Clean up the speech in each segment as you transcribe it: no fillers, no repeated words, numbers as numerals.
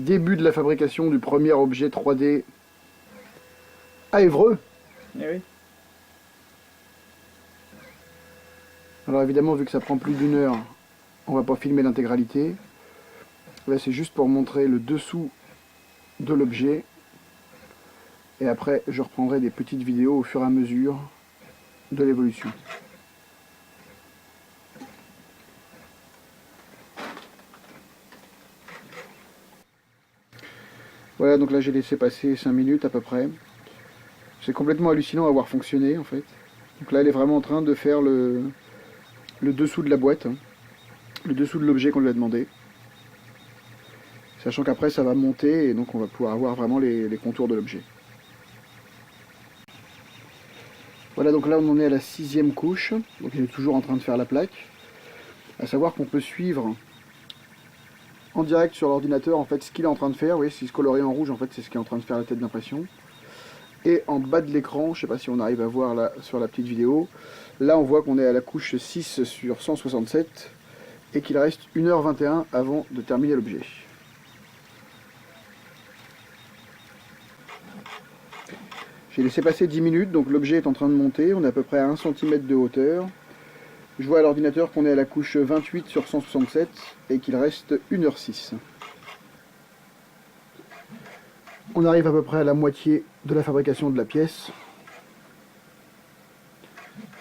début de la fabrication du premier objet 3D à Évreux. Eh oui. Alors évidemment, vu que ça prend plus d'1 heure, on va pas filmer l'intégralité. Là, c'est juste pour montrer le dessous de l'objet. Et après, je reprendrai des petites vidéos au fur et à mesure de l'évolution. Voilà, donc là j'ai laissé passer 5 minutes à peu près. C'est complètement hallucinant à voir fonctionner en fait. Donc là elle est vraiment en train de faire le dessous de la boîte, hein, le dessous de l'objet qu'on lui a demandé. Sachant qu'après ça va monter et donc on va pouvoir avoir vraiment les contours de l'objet. Voilà, donc là on en est à la 6e couche, donc il est toujours en train de faire la plaque. À savoir qu'on peut suivre en direct sur l'ordinateur en fait ce qu'il est en train de faire. Vous voyez, si ce coloré en rouge en fait c'est ce qui est en train de faire la tête d'impression. Et en bas de l'écran, je ne sais pas si on arrive à voir là sur la petite vidéo, là on voit qu'on est à la couche 6 sur 167 et qu'il reste 1h21 avant de terminer l'objet. J'ai laissé passer 10 minutes, donc l'objet est en train de monter, on est à peu près à 1 cm de hauteur. Je vois à l'ordinateur qu'on est à la couche 28 sur 167 et qu'il reste 1h06. On arrive à peu près à la moitié de la fabrication de la pièce.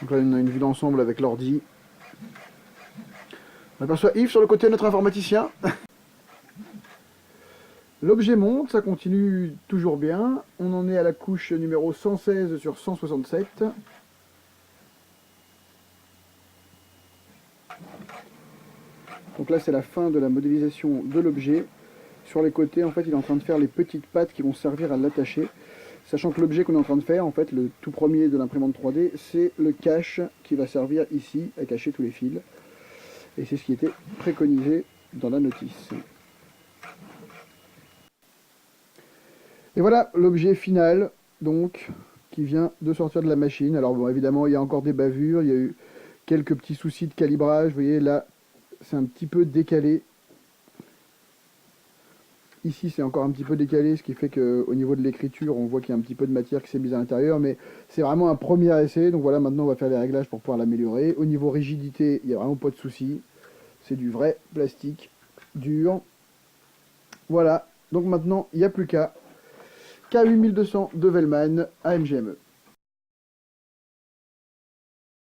Donc là on a une vue d'ensemble avec l'ordi. On aperçoit Yves sur le côté, notre informaticien. L'objet monte, ça continue toujours bien. On en est à la couche numéro 116 sur 167. Donc là c'est la fin de la modélisation de l'objet. Sur les côtés, en fait, il est en train de faire les petites pattes qui vont servir à l'attacher. Sachant que l'objet qu'on est en train de faire, en fait, le tout premier de l'imprimante 3D, c'est le cache qui va servir ici à cacher tous les fils. Et c'est ce qui était préconisé dans la notice. Et voilà l'objet final, donc, qui vient de sortir de la machine. Alors bon, évidemment, il y a encore des bavures, il y a eu quelques petits soucis de calibrage. Vous voyez, là, c'est un petit peu décalé. Ici, c'est encore un petit peu décalé, ce qui fait qu'au niveau de l'écriture, on voit qu'il y a un petit peu de matière qui s'est mise à l'intérieur, mais c'est vraiment un premier essai. Donc voilà, maintenant, on va faire les réglages pour pouvoir l'améliorer. Au niveau rigidité, il n'y a vraiment pas de souci. C'est du vrai plastique dur. Voilà, donc maintenant, il n'y a plus qu'à K8200 de Vellman à MGME.